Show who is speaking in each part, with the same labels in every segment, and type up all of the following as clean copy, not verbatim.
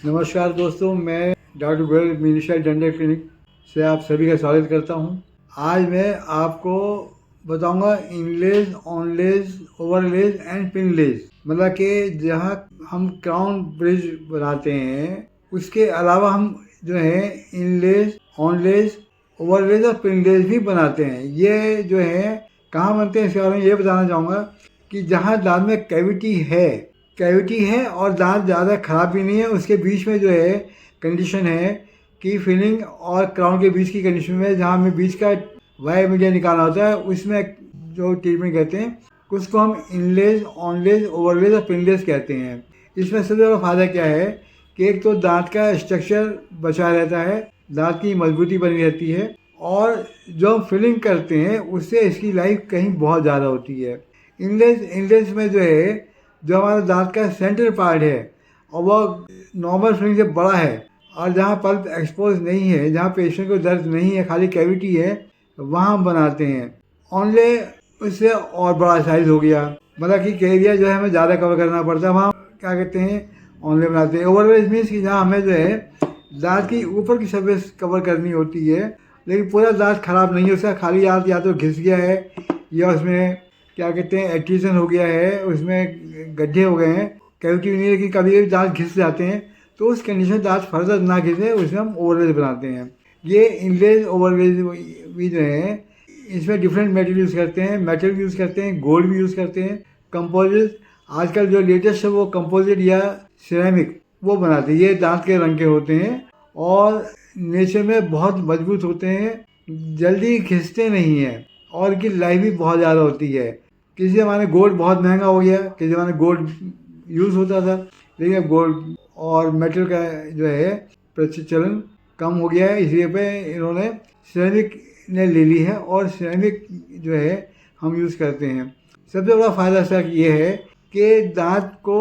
Speaker 1: नमस्कार दोस्तों, मैं doctor Goyal Meenakshi dental clinic से आप सभी का स्वागत करता हूं। आज मैं आपको बताऊंगा इनलेज, ऑनलेज, ओवरलेज एंड पिनलेज। मतलब कि जहां हम क्राउन ब्रिज बनाते हैं उसके अलावा हम जो है इनलेज, ऑनलेज, ओवरलेज और पिनलेज भी बनाते हैं। ये जो है कहाँ बनते हैं इसके बारे में ये बताना चाहूँगा कि जहाँ दांत में कैविटी है और दांत ज़्यादा खराब भी नहीं है, उसके बीच में जो है कंडीशन है कि फिलिंग और क्राउन के बीच की कंडीशन में जहाँ हमें बीच का वायर मीडिया निकालना होता है, उसमें जो ट्रीटमेंट कहते हैं उसको हम इनलेज, ऑनलेज, ओवरलेज और पिनलेज कहते हैं। इसमें सबसे बड़ा फ़ायदा क्या है कि एक तो दांत का स्ट्रक्चर बचा रहता है, दांत की मजबूती बनी रहती है और जो हम फिलिंग करते हैं उससे इसकी लाइफ कहीं बहुत ज़्यादा होती है। इनलेज में जो हमारा दांत का सेंट्रल पार्ट है और वह नॉर्मल फिलिंग से बड़ा है और जहाँ पल्प एक्सपोज नहीं है, जहाँ पेशेंट को दर्द नहीं है, खाली कैविटी है, वहाँ हम बनाते हैं। ऑनले उससे और बड़ा साइज हो गया, मतलब कि एरिया जो है हमें ज़्यादा कवर करना पड़ता है, वहाँ क्या कहते हैं ऑनले बनाते हैं। ओवरलेज मीन्स कि जहाँ हमें जो है दांत की ऊपर की सरफेस कवर करनी होती है, लेकिन पूरा दांत खराब नहीं है, उसका खाली दांत या तो घिस गया है या उसमें क्या कहते हैं एट्रीजन हो गया है, उसमें गड्ढे हो गए हैं, कैविटी नहीं, लेकिन कभी कभी दांत घिस जाते हैं, तो उस कंडीशन में दांत फर्दर ना घिसे उसमें हम ओवरलेज बनाते हैं। ये इनलेज ओवरलेज भी जो है इसमें डिफरेंट मेटेरियल यूज़ करते हैं, मेटल भी यूज़ करते हैं, गोल्ड भी यूज़ करते हैं, कंपोजिट आजकल जो लेटेस्ट है वो कंपोजिट या सिरेमिक वो बनाते हैं। ये दांत के रंग के होते हैं और नेचर में बहुत मजबूत होते हैं, जल्दी घिसते नहीं हैं और इनकी लाइफ भी बहुत ज़्यादा होती है। किसी ज़माने गोल्ड बहुत महंगा हो गया, किसी ज़माने गोल्ड यूज़ होता था, लेकिन अब गोल्ड और मेटल का जो है प्रचलन कम हो गया है, इसलिए पे इन्होंने सिरेमिक ने ले ली है और सिरेमिक जो है हम यूज़ करते हैं। सबसे बड़ा फ़ायदा सर ये है कि दांत को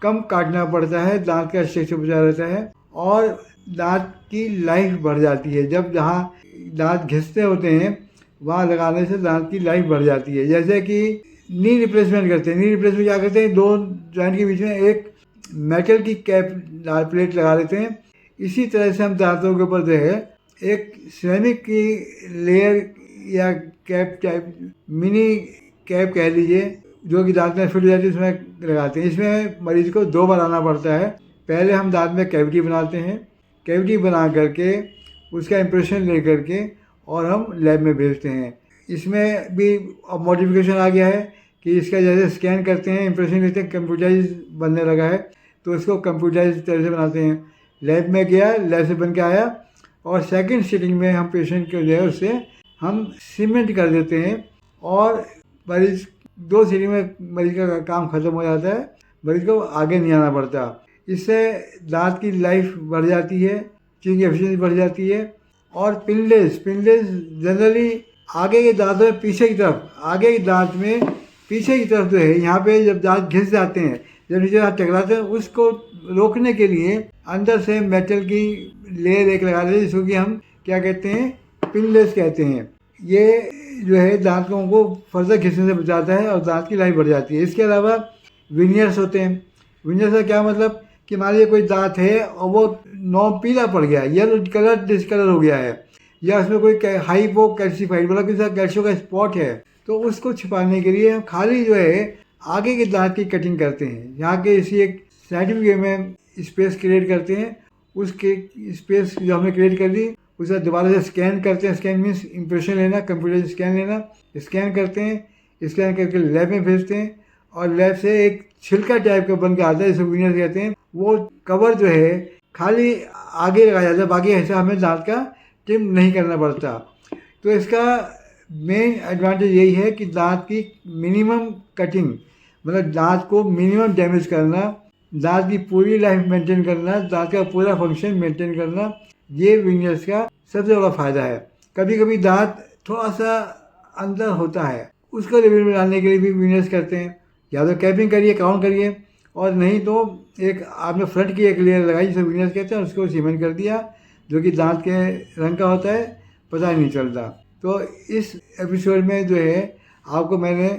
Speaker 1: कम काटना पड़ता है, दांत का स्ट्रक्चर बचा रहता है और दांत की लाइफ बढ़ जाती है। जब जहाँ दांत घिसते होते हैं वहाँ लगाने से दांत की लाइफ बढ़ जाती है। जैसे कि नी रिप्लेसमेंट करते हैं, नी रिप्लेसमेंट क्या करते हैं, दो जॉइंट के बीच में एक मेटल की कैप प्लेट लगा देते हैं। इसी तरह से हम दांतों के ऊपर जो है एक सिरेमिक की लेयर या कैप टाइप मिनी कैप कह लीजिए, जो कि दांत में फिट हो जाती है, उसमें लगाते हैं। इसमें मरीज को 2 बार आना पड़ता है। पहले हम दांत में कैविटी बनाते हैं, कैविटी बना करके उसका इम्प्रेशन ले करके और हम लैब में भेजते हैं। इसमें भी अब मॉडिफिकेशन आ गया है कि इसका जैसे स्कैन करते हैं, इम्प्रेशन लेते हैं, कंप्यूटराइज बनने लगा है, तो इसको कंप्यूटराइज तरह से बनाते हैं। लैब में गया, लैब से बन के आया और सेकंड सीटिंग में हम पेशेंट को जो है उससे हम सीमेंट कर देते हैं और मरीज 2 सीटिंग में मरीज का काम ख़त्म हो जाता है, मरीज को आगे नहीं आना पड़ता। इससे दांत की लाइफ बढ़ जाती है, चीनी एफिशिएंसी बढ़ जाती है। और पिनलेस जनरली आगे के दांतों में पीछे की तरफ, आगे के दांत में पीछे की तरफ जो है, यहाँ पे जब दांत घिस जाते हैं, जब नीचे दांत टकराते हैं, उसको रोकने के लिए अंदर से मेटल की लेयर एक लगा देते हैं, जिसको कि हम क्या कहते हैं पिनलेस कहते हैं। ये जो है दांतों को फर्दर घिसने से बचाता है और दांत की लाइफ बढ़ जाती है। इसके अलावा विनियर्स होते हैं। विनियर्स का क्या मतलब कि मान लीजिए कोई दांत है और वो नॉन पीला पड़ गया, येलो कलर डिसकलर हो गया है, या उसमें कोई हाइपो कैल्सीफाइड मतलब किसी कैल्शियम का स्पॉट है, तो उसको छिपाने के लिए हम खाली जो है आगे के दांत की कटिंग करते हैं। यहाँ के इसी एक साइंटिफिक वे में स्पेस क्रिएट करते हैं, उसके स्पेस जो हमने क्रिएट कर दी उसे दोबारा से स्कैन करते हैं। स्कैन मीन्स इम्प्रेशन लेना, कंप्यूटर स्कैन लेना, स्कैन करते हैं, स्कैन करके लैब में भेजते हैं और लैब से एक छिलका टाइप का बन के आता है, जिसे विनियर कहते हैं। वो कवर जो है खाली आगे लगाया जाता है, बाकी ऐसा हमें दांत का ट्रिम नहीं करना पड़ता। तो इसका मेन एडवांटेज यही है कि दांत की मिनिमम कटिंग, मतलब दांत को मिनिमम डैमेज करना, दांत की पूरी लाइफ मेंटेन करना, दांत का पूरा फंक्शन मेंटेन करना, ये विनियर्स का सबसे बड़ा फ़ायदा है। कभी कभी दांत थोड़ा सा अंदर होता है, उसको लेवल में लाने के लिए भी विनियर्स करते हैं। या तो कैपिंग करिए, क्राउन करिए, और नहीं तो एक आपने फ्रंट की एक लेयर लगाई जिसे विनियर्स कहते हैं, उसको सीमेंट कर दिया, जो कि दांत के रंग का होता है, पता ही नहीं चलता। तो इस एपिसोड में जो है आपको मैंने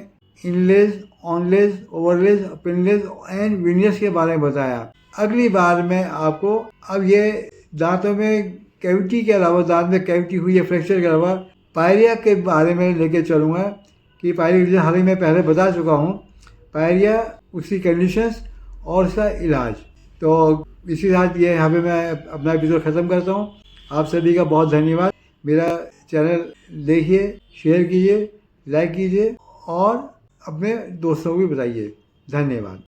Speaker 1: इनलेज, ऑनलेज, ओवरलेज, पिनलेज एंड विनियर्स के बारे में बताया। अगली बार मैं आपको अब ये दांतों में कैविटी के अलावा, दांत में कैविटी हुई है फ्रैक्चर के अलावा, पायरिया के बारे में लेके चलूँगा कि पायरिया के हाल ही में पहले बता चुका हूँ, पायरिया उसकी कंडीशंस और उसका इलाज। तो इसी साथ ये यहाँ पे मैं अपना एपिसोड ख़त्म करता हूँ। आप सभी का बहुत धन्यवाद। मेरा चैनल देखिए, शेयर कीजिए, लाइक कीजिए और अपने दोस्तों को भी बताइए। धन्यवाद।